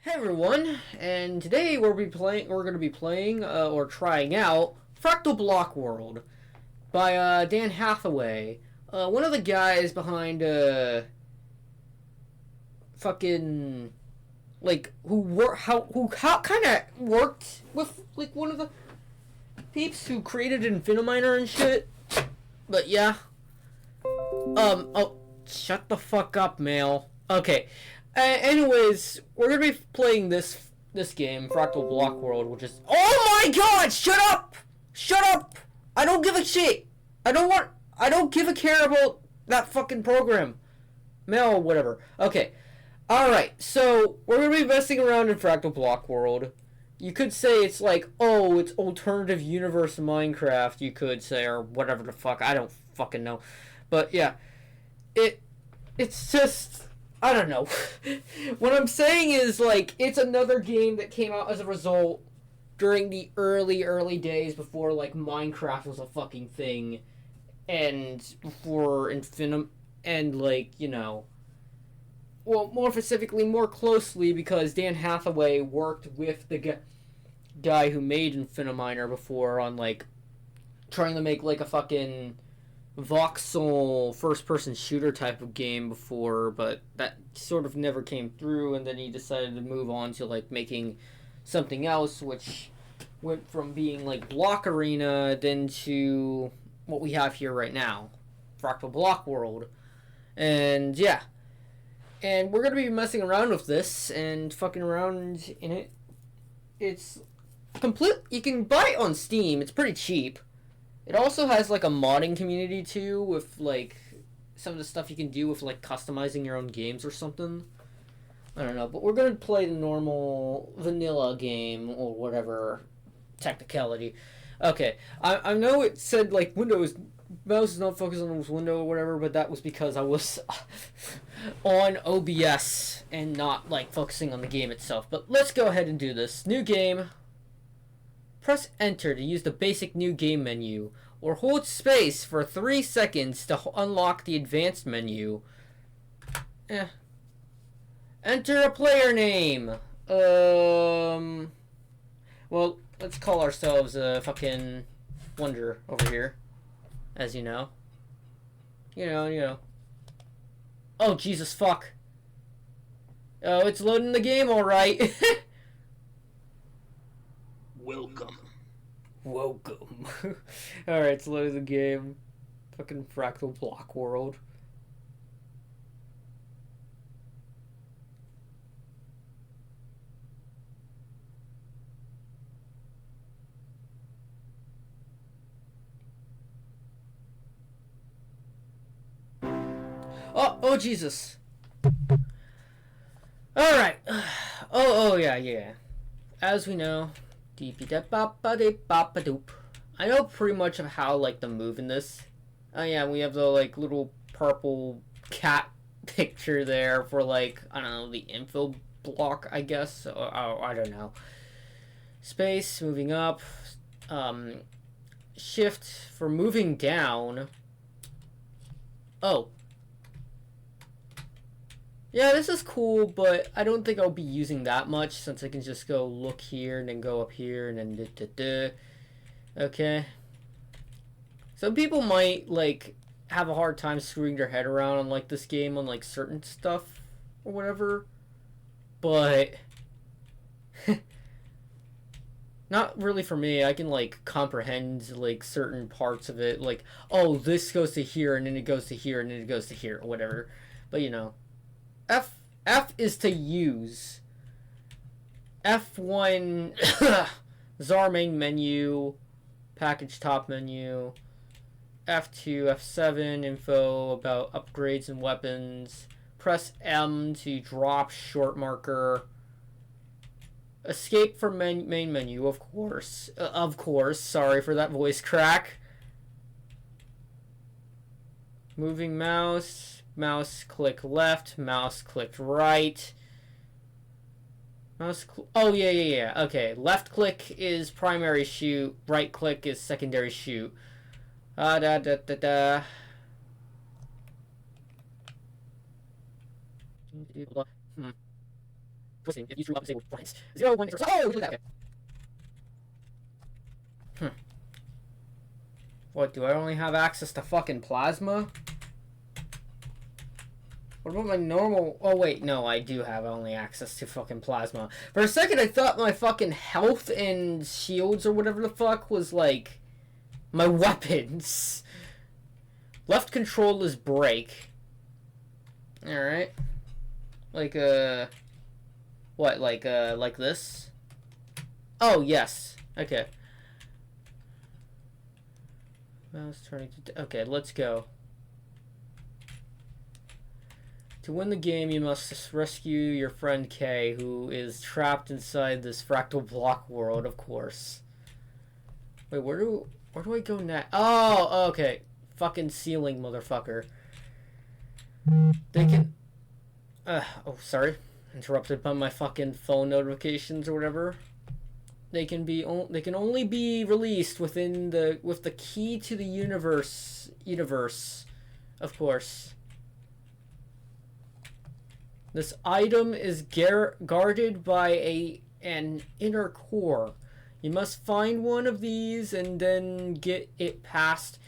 Hey everyone, and today we're going to be playing or trying out Fractal Block World by Dan Hathaway, one of the guys behind fucking like who kind of worked with like one of the peeps who created Infiniminer and shit. But yeah, oh, shut the fuck up, Mail. Okay. Anyways, we're gonna be playing this game, Fractal Block World, which is. Oh my God! Shut up! Shut up! I don't give a shit. I don't give a care about that fucking program, Mail or whatever. Okay, all right. So we're gonna be messing around in Fractal Block World. You could say it's like, oh, it's alternative universe Minecraft. You could say, or whatever the fuck. I don't fucking know, but yeah, it's just. I don't know. What I'm saying is, like, it's another game that came out as a result during the early days before, like, Minecraft was a fucking thing. And before and, like, you know. Well, more specifically, more closely, because Dan Hathaway worked with the guy who made Infiniminer before on, like, trying to make, like, a fucking voxel first-person shooter type of game before, but that sort of never came through, and then he decided to move on to like making something else, which went from being like Block Arena then to what we have here right now, Fractal Block World. And yeah, and we're gonna be messing around with this and fucking around in it. It's complete. You can buy it on Steam. It's pretty cheap. It also has like a modding community too, with like some of the stuff you can do with like customizing your own games or something. I don't know, but we're gonna play the normal vanilla game or whatever technicality. Okay, I know it said like Windows mouse is not focused on this window or whatever, but that was because I was on OBS and not like focusing on the game itself. But let's go ahead and do this. New game. Press enter to use the basic new game menu, or hold space for 3 seconds to unlock the advanced menu. Enter a player name. Well, let's call ourselves fucking Wonder over here, as you know. You know. Oh, Jesus fuck. Oh, it's loading the game alright. Welcome. Alright, it's loading the game. Fucking Fractal Block World. Oh, Jesus. Alright. Oh, yeah. As we know, I know pretty much of how like the move in this. Oh yeah, we have the like little purple cat picture there for like I don't know the info block I guess. I don't know. Space moving up. Shift for moving down. Oh. Yeah, this is cool, but I don't think I'll be using that much since I can just go look here and then go up here and then Okay. Some people might like have a hard time screwing their head around on like this game on like certain stuff or whatever. But not really for me. I can like comprehend like certain parts of it, like, oh, this goes to here and then it goes to here and then it goes to here or whatever. But you know. F is to use. F1 is our main menu, package top menu. F2, F7, info about upgrades and weapons. Press M to drop short marker. Escape from main menu, of course. Sorry for that voice crack. Moving mouse. Mouse click left, mouse click right. Oh yeah. Okay, left click is primary shoot, right click is secondary shoot. twisting if you threw up disabled blinds. 0, 1, oh, we did that. Okay. What, do I only have access to fucking plasma? What about my normal... Oh, wait, no, I do have only access to fucking plasma. For a second, I thought my fucking health and shields or whatever the fuck was, like, my weapons. Left control is break. Alright. Like, what, like this? Oh, yes. Okay. Mouse turning to... Okay, let's go. To win the game, you must rescue your friend Kay, who is trapped inside this fractal block world, of course. Wait, where do I go next? Oh, okay. Fucking ceiling, motherfucker. They can... oh, sorry. Interrupted by my fucking phone notifications or whatever. They can only be released with the key to the universe, of course. This item is guarded by an inner core. You must find one of these and then get past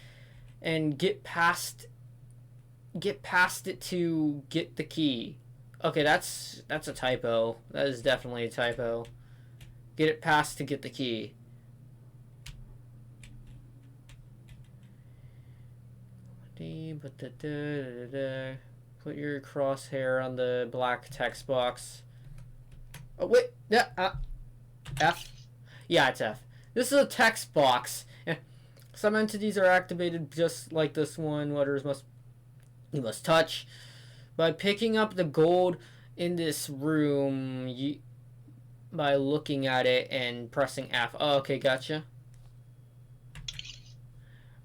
it to get the key. Okay, that's a typo. That is definitely a typo. Get it past to get the key. Put your crosshair on the black text box. Oh, wait. Yeah, F? Yeah, it's F. This is a text box. Some entities are activated just like this one. You must touch. By picking up the gold in this room, by looking at it and pressing F. Oh, okay, gotcha.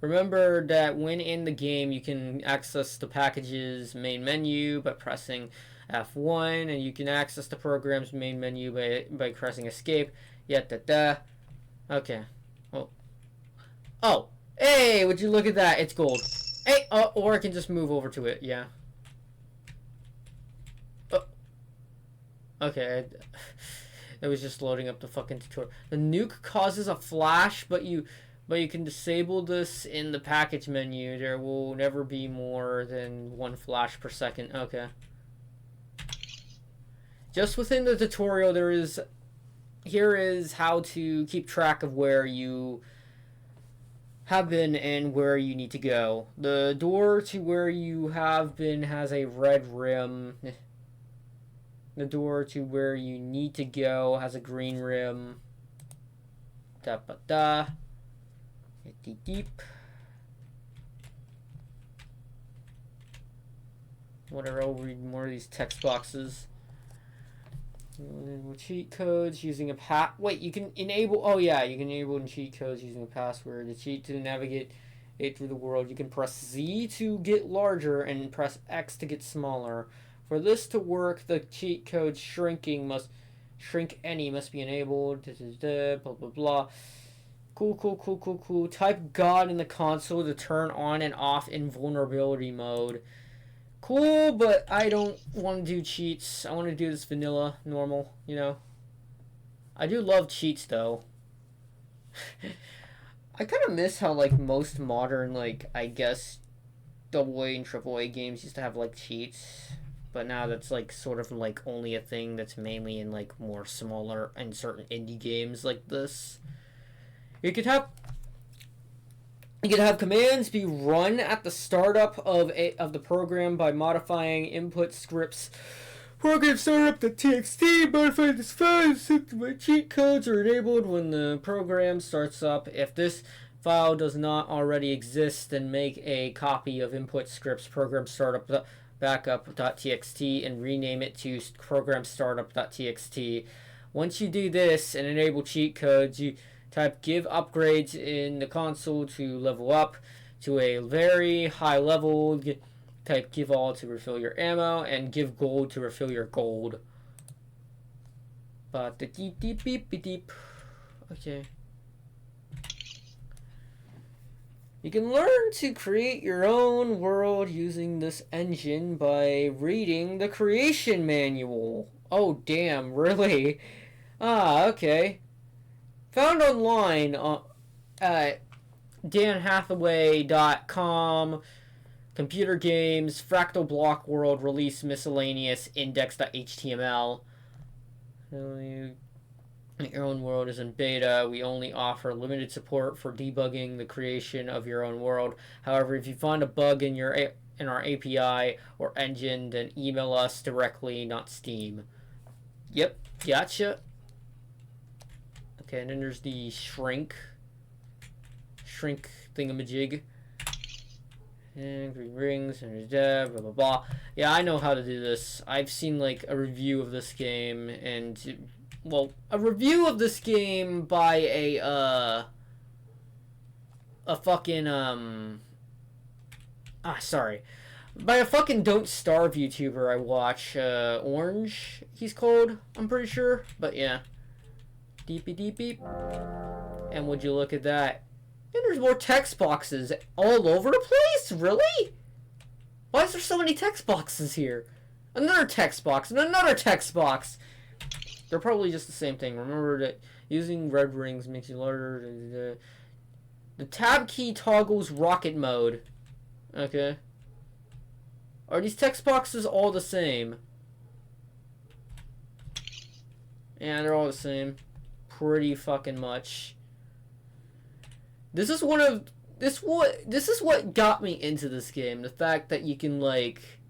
Remember that when in the game, you can access the package's main menu by pressing F1, and you can access the program's main menu by pressing escape. Okay. Oh. Hey, would you look at that? It's gold. Hey, or I can just move over to it. Yeah. Oh. Okay. It was just loading up the fucking tutorial. The nuke causes a flash, but you can disable this in the package menu. There will never be more than 1 flash per second. Okay. Just within the tutorial, here is how to keep track of where you have been and where you need to go. The door to where you have been has a red rim. The door to where you need to go has a green rim. Da-ba-da. Deep. Whatever, I'll read more of these text boxes. Cheat codes using a wait, you can enable... Oh, yeah, you can enable cheat codes using a password. To cheat to navigate through the world, you can press Z to get larger and press X to get smaller. For this to work, the cheat code shrink any must be enabled. Blah, blah, blah. Cool. Type God in the console to turn on and off invulnerability mode. Cool, but I don't want to do cheats. I want to do this vanilla, normal, you know. I do love cheats, though. I kind of miss how, like, most modern, like, I guess, AA and AAA games used to have, like, cheats. But now that's, like, sort of, like, only a thing that's mainly in, like, more smaller and certain indie games like this. You could have commands be run at the startup of the program by modifying input scripts. Program startup.txt, modify this file, cheat codes are enabled when the program starts up. If this file does not already exist, then make a copy of input scripts program startup backup.txt and rename it to program startup.txt. Once you do this and enable cheat codes, you type give upgrades in the console to level up to a very high level. Type give all to refill your ammo and give gold to refill your gold. But the deep. Okay. You can learn to create your own world using this engine by reading the creation manual. Oh, damn, really? Ah, okay. Found online at danhathaway.com. Computer games, Fractal Block World, release miscellaneous index.html. Your own world is in beta. We only offer limited support for debugging the creation of your own world. However, if you find a bug in our API or engine, then email us directly, not Steam. Yep, gotcha. Okay, and then there's the shrink thingamajig. And green rings, and there's that, blah blah blah. Yeah, I know how to do this. I've seen like a review of this game, and well, a review of this game by a fucking sorry, by a fucking Don't Starve YouTuber I watch. Orange, he's called. I'm pretty sure, but yeah. Deepy deep beep. And would you look at that? And there's more text boxes all over the place? Really? Why is there so many text boxes here? Another text box and another text box. They're probably just the same thing. Remember that using red rings makes you larger. The tab key toggles rocket mode. Okay. Are these text boxes all the same? Yeah, they're all the same. Pretty fucking much. This is what got me into this game. The fact that you can like,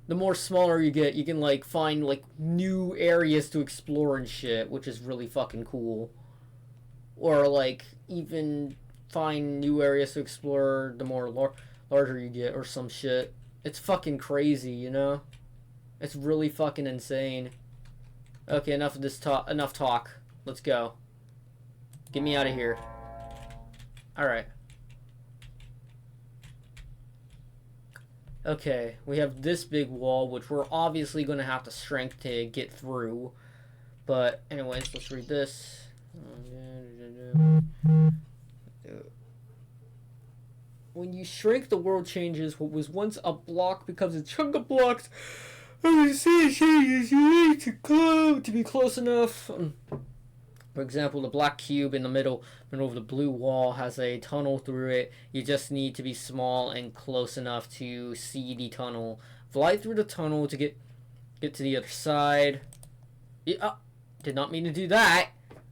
the more smaller you get, you can like find like new areas to explore and shit, which is really fucking cool. Or like even find new areas to explore the more larger you get or some shit. It's fucking crazy, you know? It's really fucking insane. Okay, enough of this talk. Enough talk. Let's go. Get me out of here. Alright. Okay, we have this big wall, which we're obviously going to have to shrink to get through. But, anyways, let's read this. When you shrink, the world changes. What was once a block becomes a chunk of blocks. You need to be close enough. For example, the black cube in the middle of the blue wall has a tunnel through it. You just need to be small and close enough to see the tunnel. Fly through the tunnel to get to the other side. Yeah, did not mean to do that.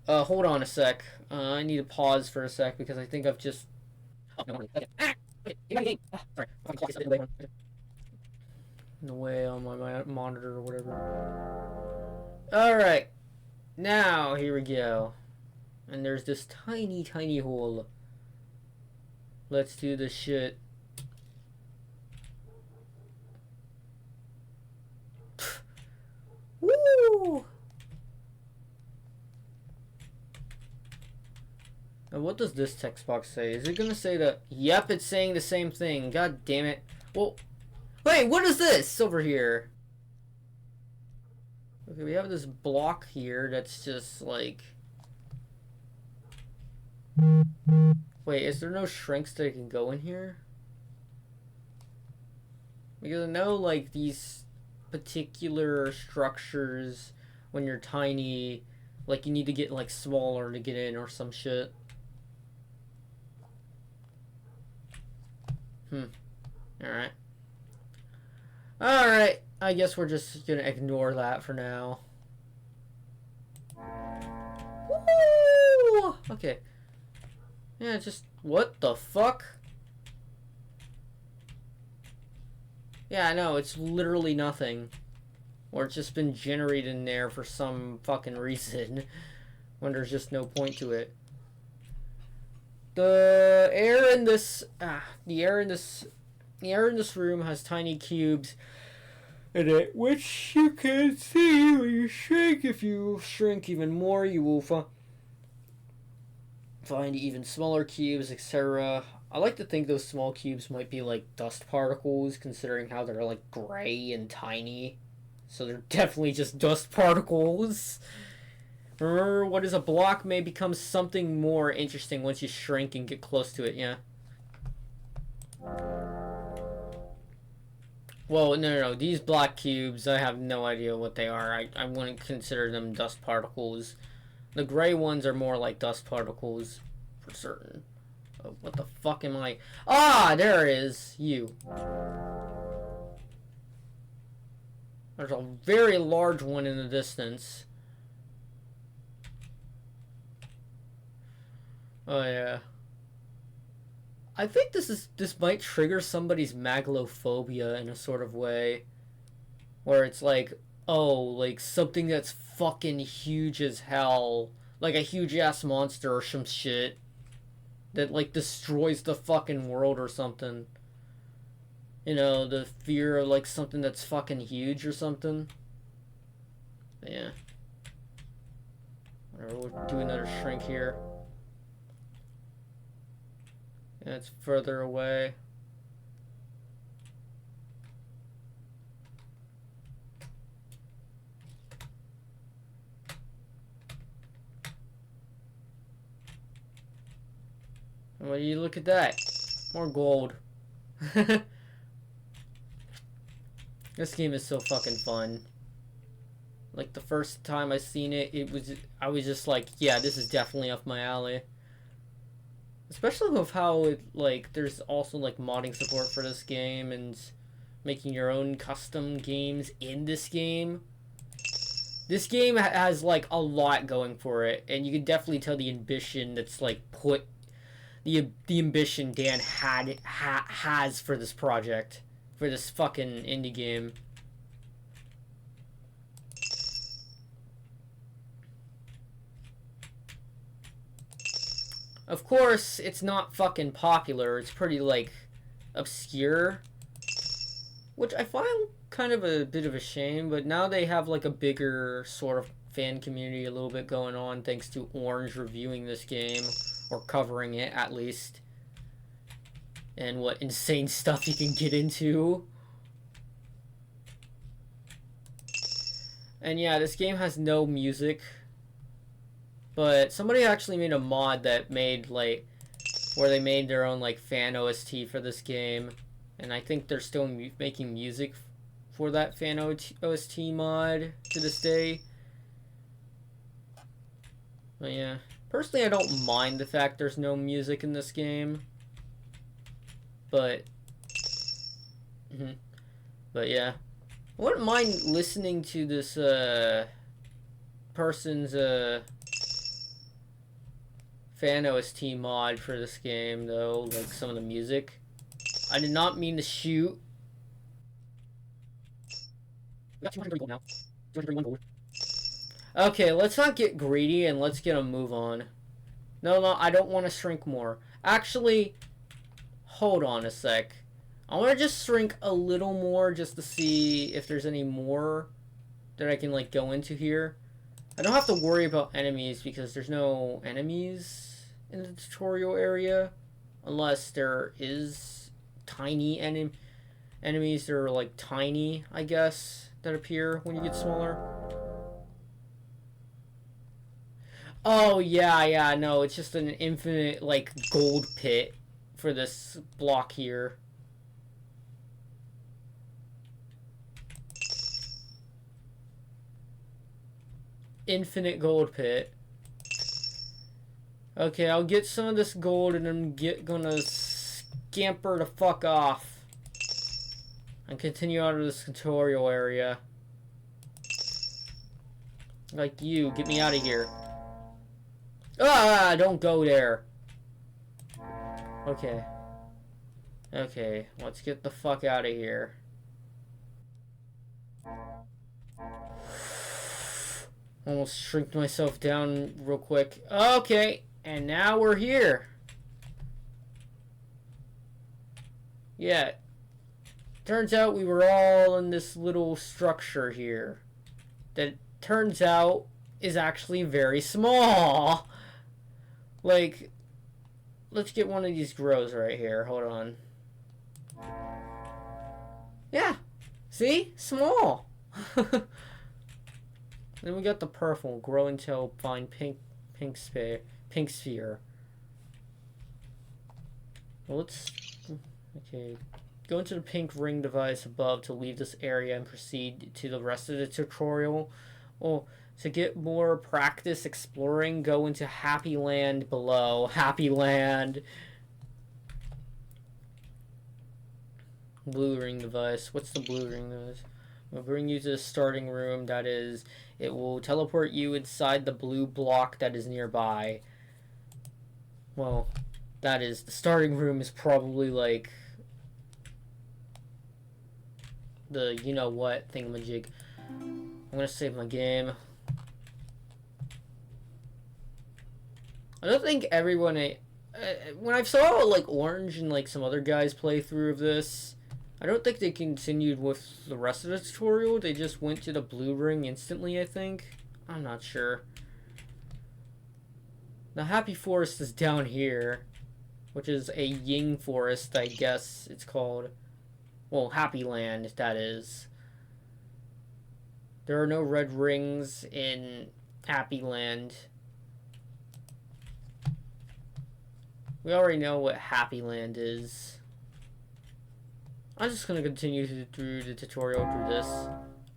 Hold on a sec. I need to pause for a sec because I think I've just... Oh, no, okay. Sorry. In the way on my monitor or whatever. Alright. Now, here we go. And there's this tiny, tiny hole. Let's do this shit. Woo! And what does this text box say? Is it gonna say that? Yep, it's saying the same thing. God damn it. Well, wait, what is this over here? Okay, we have this block here that's just like... Wait, is there no shrinks that can go in here? Because I know, like, these particular structures, when you're tiny, like, you need to get, like, smaller to get in or some shit. Alright. Alright. I guess we're just gonna ignore that for now. Woo! Okay. Yeah, just... What the fuck? Yeah, I know, it's literally nothing. Or it's just been generated in there for some fucking reason. When there's just no point to it. The air in this... the air in this room has tiny cubes in it, which you can see when you shrink. If you shrink even more, you will find even smaller cubes, etc. I like to think those small cubes might be like dust particles, considering how they're like gray and tiny. So they're definitely just dust particles. Remember, what is a block may become something more interesting once you shrink and get close to it, yeah. Well, no. These black cubes, I have no idea what they are. I wouldn't consider them dust particles. The gray ones are more like dust particles, for certain. Oh, what the fuck am I? Ah, there it is. You. There's a very large one in the distance. Oh yeah. I think this might trigger somebody's magalophobia in a sort of way, where it's like, oh, like something that's fucking huge as hell, like a huge ass monster or some shit that like destroys the fucking world or something. You know, the fear of like something that's fucking huge or something. But yeah. Whatever, we'll do another shrink here. And it's further away. And when you look at that, more gold. This game is so fucking fun. Like the first time I seen it, I was just like, yeah, this is definitely up my alley. Especially with how it, like, there's also like modding support for this game and making your own custom games in this game. This game has like a lot going for it, and you can definitely tell the ambition that's like put the ambition Dan has for this project, for this fucking indie game. Of course, it's not fucking popular. It's pretty, like, obscure. Which I find kind of a bit of a shame, but now they have, like, a bigger sort of fan community a little bit going on thanks to Orange reviewing this game, or covering it, at least. And what insane stuff you can get into. And yeah, this game has no music. But somebody actually made a mod that made, like, where they made their own, like, fan OST for this game. And I think they're still making music for that fan OST mod to this day. But yeah. Personally, I don't mind the fact there's no music in this game. But... But yeah. I wouldn't mind listening to this, person's, fan OST mod for this game, though, like some of the music. I did not mean to shoot. We got 230 gold now. 231 gold. Okay, let's not get greedy and let's get a move on. No, I don't want to shrink more. Actually, hold on a sec. I want to just shrink a little more just to see if there's any more that I can, like, go into here. I don't have to worry about enemies because there's no enemies in the tutorial area, unless there is tiny enemies that are like tiny, I guess, that appear when you get smaller. Oh yeah, no, it's just an infinite like gold pit for this block here. Infinite gold pit. Okay, I'll get some of this gold and I'm gonna scamper the fuck off and continue out of this tutorial area. Like you, get me out of here. Ah, don't go there. Okay. Okay, let's get the fuck out of here. Almost shrinked myself down real quick. Okay. And now we're here. Yeah. Turns out we were all in this little structure here. That turns out is actually very small. Like, let's get one of these grows right here. Hold on. Yeah. See? Small. Then we got the purple. Grow until find pink sphere. Well, let's... Okay. Go into the pink ring device above to leave this area and proceed to the rest of the tutorial. Well, to get more practice exploring, go into Happy Land below. Happy Land. Blue ring device. What's the blue ring device? It'll bring you to the starting room. That is, it will teleport you inside the blue block that is nearby. Well, that is, the starting room is probably like the you-know-what thingamajig. I'm gonna save my game. I don't think everyone... when I saw, like, Orange and, like, some other guys play through of this, I don't think they continued with the rest of the tutorial. They just went to the blue ring instantly, I think. I'm not sure. The Happy Forest is down here, which is a Ying Forest, I guess it's called. Well, Happy Land, that is. There are no red rings in Happy Land. We already know what Happy Land is. I'm just gonna continue through the tutorial through this.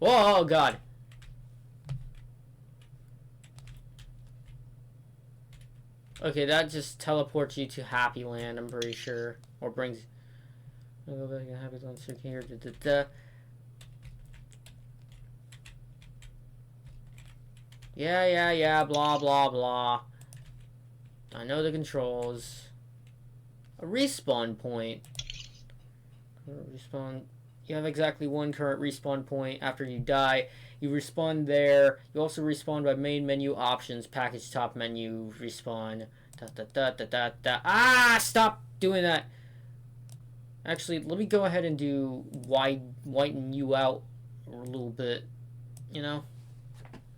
Whoa, oh god. Okay, that just teleports you to Happy Land, I'm pretty sure. Or brings... I'll go back to Happy Land so here. Yeah, blah, blah, blah. I know the controls. A respawn point. Respawn. You have exactly one current respawn point after you die. You respawn there. You also respawn by main menu options, package top menu, respawn. Ah, stop doing that. Actually, let me go ahead and do whiten you out a little bit. You know?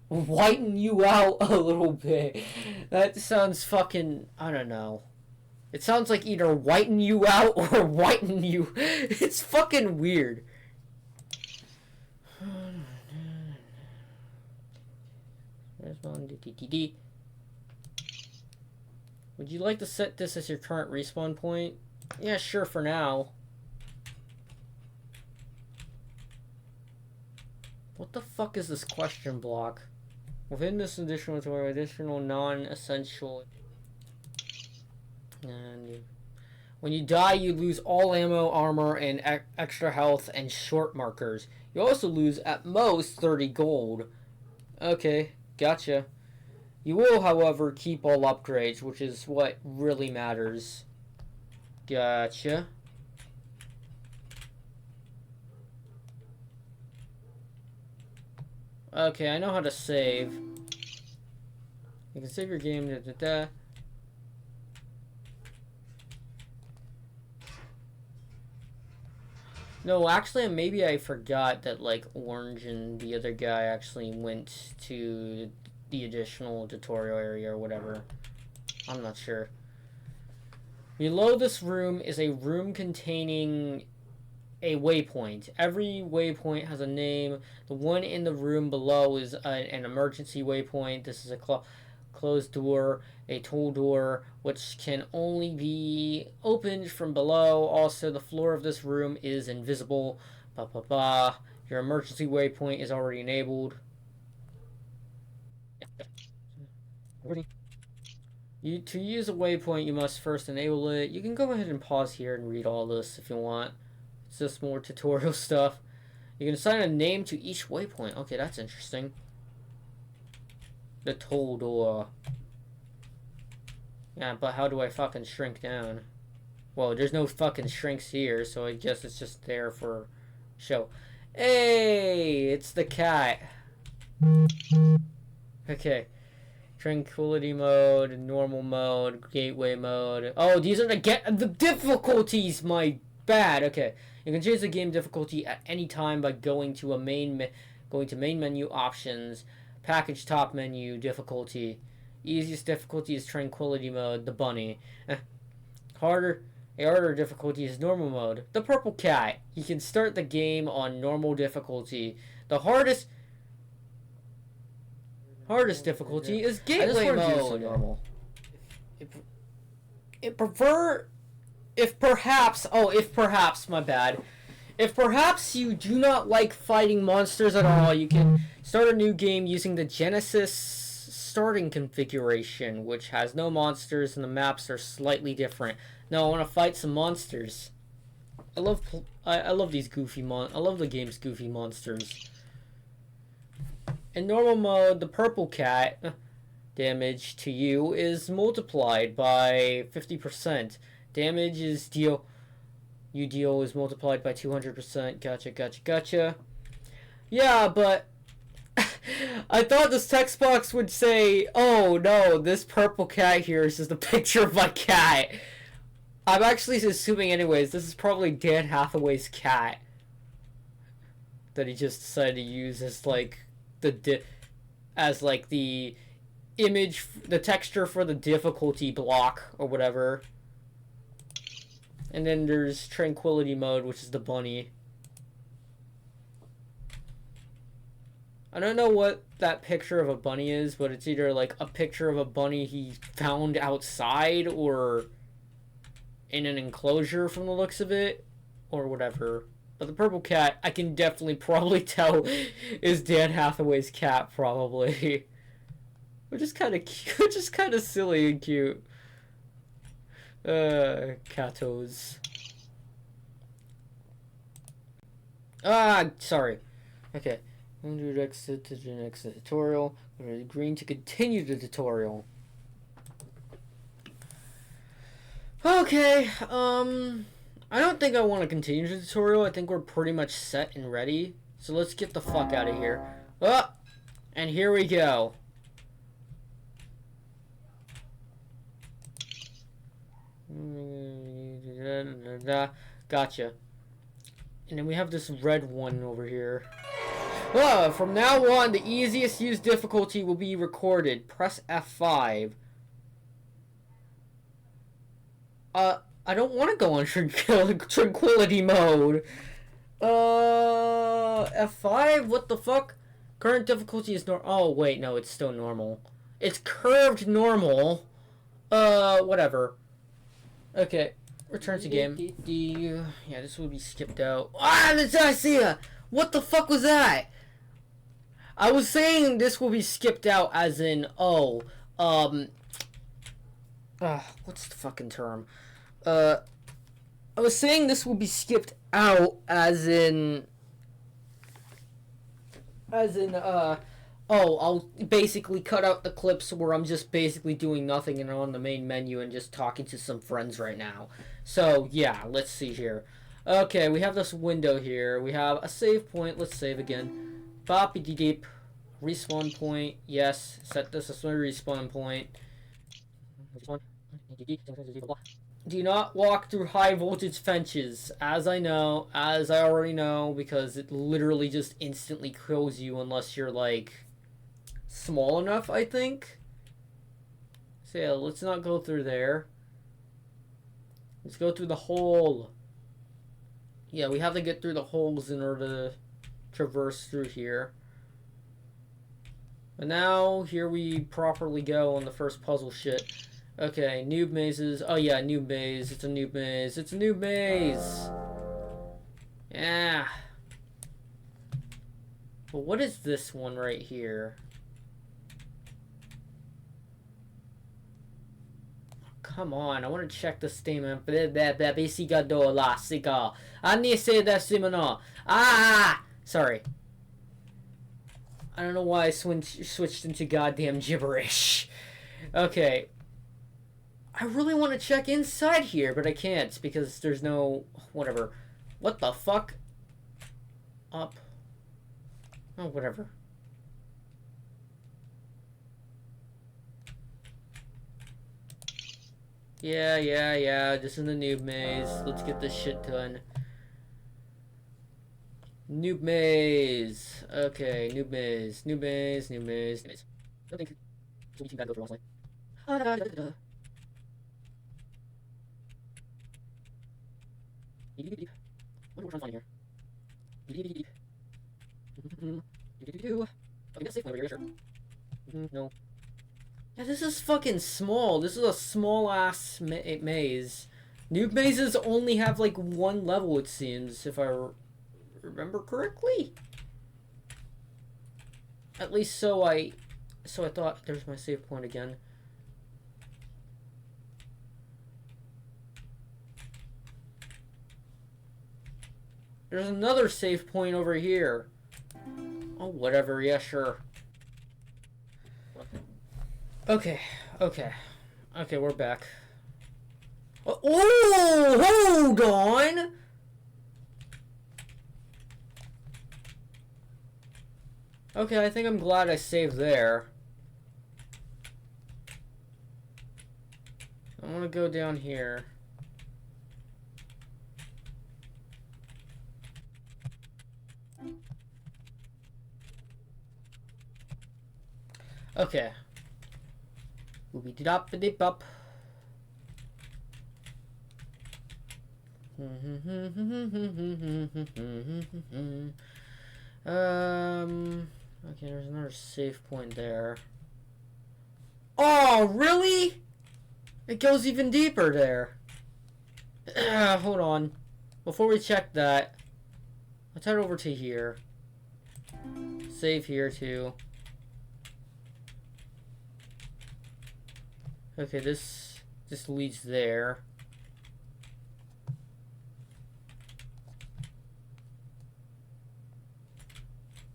Whiten you out a little bit. That sounds fucking... I don't know. It sounds like either whiten you out or whiten you. It's fucking weird. Would you like to set this as your current respawn point? Yeah, sure, for now. What the fuck is this question block? Within this additional non-essential... And when you die, you lose all ammo, armor, and extra health and short markers. You also lose, at most, 30 gold. Okay, gotcha. You will, however, keep all upgrades, which is what really matters. Gotcha. Okay, I know how to save. You can save your game. No, actually, maybe I forgot that, like, Orange and the other guy actually went to the additional tutorial area or whatever. I'm not sure. Below this room is a room containing a waypoint. Every waypoint has a name. The one in the room below is an emergency waypoint. This is a closed door, a toll door, which can only be opened from below. Also, the floor of this room is invisible. Your emergency waypoint is already enabled. To use a waypoint, you must first enable it. You can go ahead and pause here and read all this if you want. It's just more tutorial stuff. You can assign a name to each waypoint. Okay, that's interesting. The toll door. Yeah, but how do I fucking shrink down? Well, there's no fucking shrinks here, so I guess it's just there for show. Hey, it's the cat. Okay. Tranquility mode, normal mode, gateway mode. Oh, these are the difficulties, my bad. Okay. You can change the game difficulty at any time by going to main menu options, package top menu, difficulty. Easiest difficulty is tranquility mode, the bunny. A harder difficulty is normal mode, the purple cat. You can start the game on normal difficulty. The hardest difficulty is gateway mode. Normal. if perhaps, my bad. If perhaps you do not like fighting monsters at all, you can start a new game using the Genesis starting configuration, which has no monsters and the maps are slightly different. No, I want to fight some monsters. I love these goofy I love the game's goofy monsters. In normal mode, the purple cat damage to you is multiplied by 50%. Damage is you deal is multiplied by 200%. Gotcha. Yeah, but I thought this text box would say, oh no, this purple cat here is just a picture of my cat. I'm actually assuming anyways, this is probably Dan Hathaway's cat that he just decided to use as like the image, the texture for the difficulty block or whatever. And then there's tranquility mode, which is the bunny. I don't know what that picture of a bunny is, but it's either like a picture of a bunny he found outside or in an enclosure from the looks of it, or whatever. But the purple cat, I can definitely probably tell is Dan Hathaway's cat, probably. Which is kind of cute, which is kind of silly and cute. Catos. Sorry. Okay. I'm going to exit to the next tutorial. I'm going to green to continue the tutorial. Okay, I don't think I want to continue the tutorial. I think we're pretty much set and ready. So let's get the fuck out of here. And here we go. Gotcha. And then we have this red one over here. From now on, the easiest used difficulty will be recorded. Press F5. I don't want to go on tranquility mode. F5? What the fuck? Current difficulty is oh, wait, no, it's still normal. It's curved normal. Whatever. Okay, return to game. Yeah, this will be skipped out. I see ya! What the fuck was that? I was saying this will be skipped out as in, what's the fucking term? I was saying this will be skipped out as in, I'll basically cut out the clips where I'm just basically doing nothing and on the main menu and just talking to some friends right now. So, yeah, let's see here. Okay, we have this window here. We have a save point. Let's save again. Boppity deep. Respawn point. Yes. Set this as my respawn point. Do not walk through high voltage fences. As I already know, because it literally just instantly kills you unless you're like small enough, I think. So yeah, let's not go through there. Let's go through the hole. Yeah, we have to get through the holes in order to traverse through here. But now, here we properly go on the first puzzle shit. Okay, noob mazes. Oh yeah, noob maze. It's a noob maze. It's a noob maze! Yeah. But what is this one right here? Come on, I want to check the statement. Sorry. I don't know why I switched into goddamn gibberish. Okay. I really want to check inside here, but I can't because there's no... whatever. What the fuck? Up. Oh, whatever. Yeah. This is the noob maze. Let's get this shit done. Noob maze. Okay, noob maze. Noob maze. I don't think it'll be too bad to go through, honestly. What are we trying to find here? Okay, that's safe over here, sure. No. Yeah, this is fucking small. This is a small ass maze. New mazes only have like one level, it seems, if I remember correctly. At least so I thought. There's my save point again. There's another save point over here. Oh, whatever. Yeah, sure. Okay, we're back. Oh, hold on! Okay, I think I'm glad I saved there. I want to go down here. Okay. Boopy-dee-dop-a-dee-bop. Okay, there's another save point there. Oh, really? It goes even deeper there. Hold on. Before we check that, let's head over to here. Save here too. Okay, this leads there.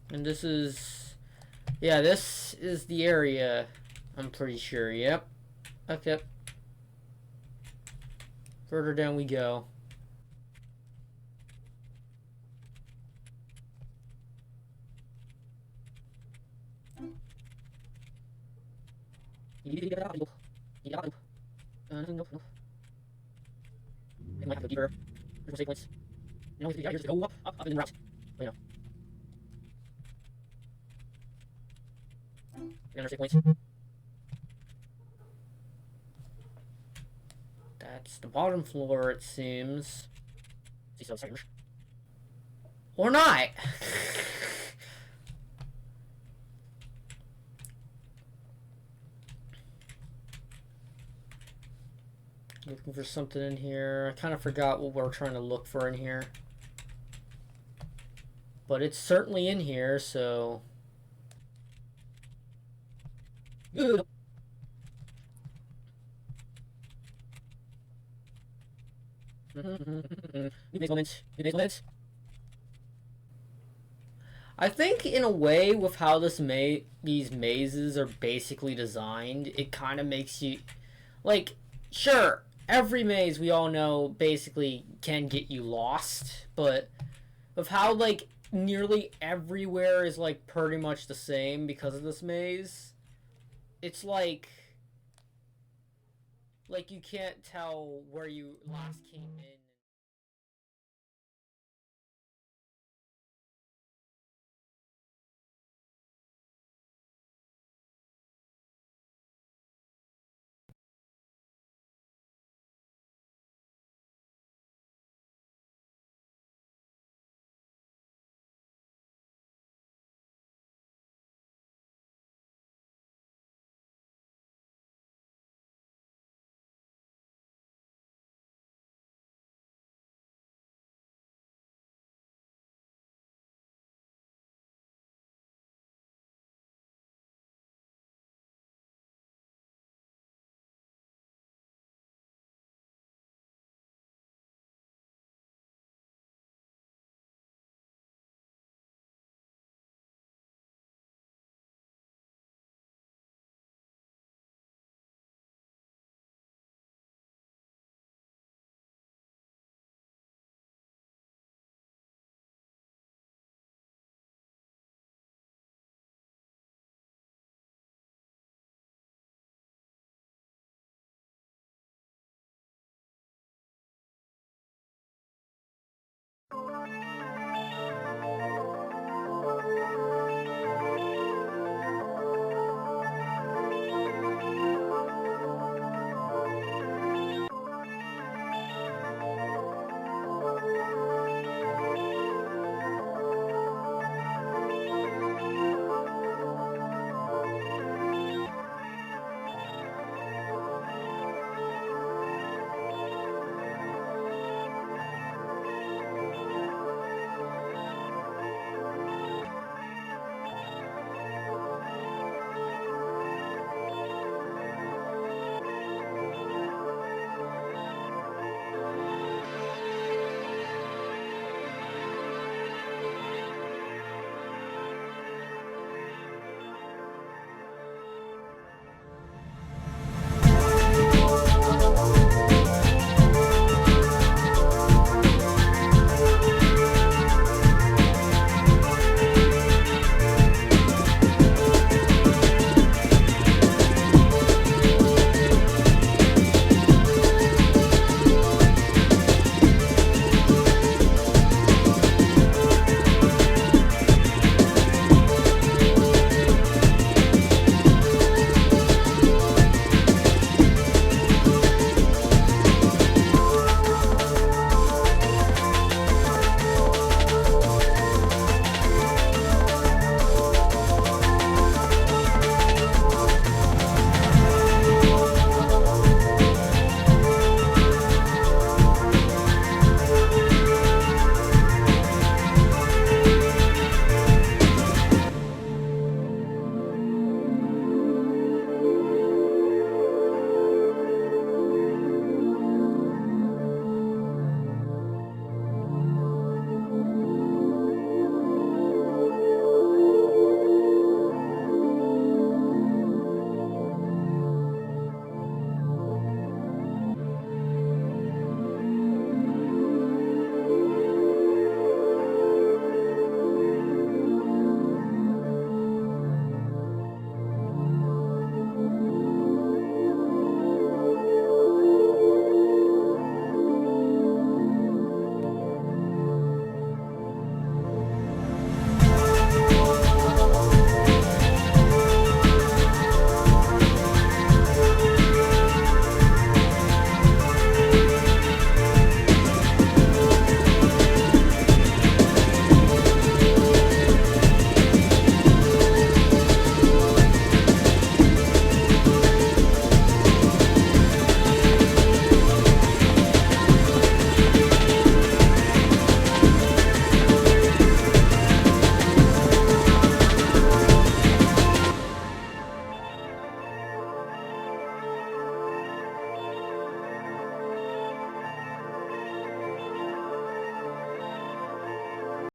And this is, yeah, this is the area, I'm pretty sure. Yep. Okay. Further down we go. Nope. It might have to go deeper. There's no save points. You know, here's to go up, and then route. Oh, yeah. Another save points. That's the bottom floor, it seems. See, so sorry. Or not! Looking for something in here. I kind of forgot what we're trying to look for in here. But it's certainly in here, so... Ugh. New moments. I think, in a way, with how these mazes are basically designed, it kind of makes you... Like, sure, every maze, we all know, basically can get you lost, but of how, like, nearly everywhere is, like, pretty much the same because of this maze, it's like you can't tell where you last came in.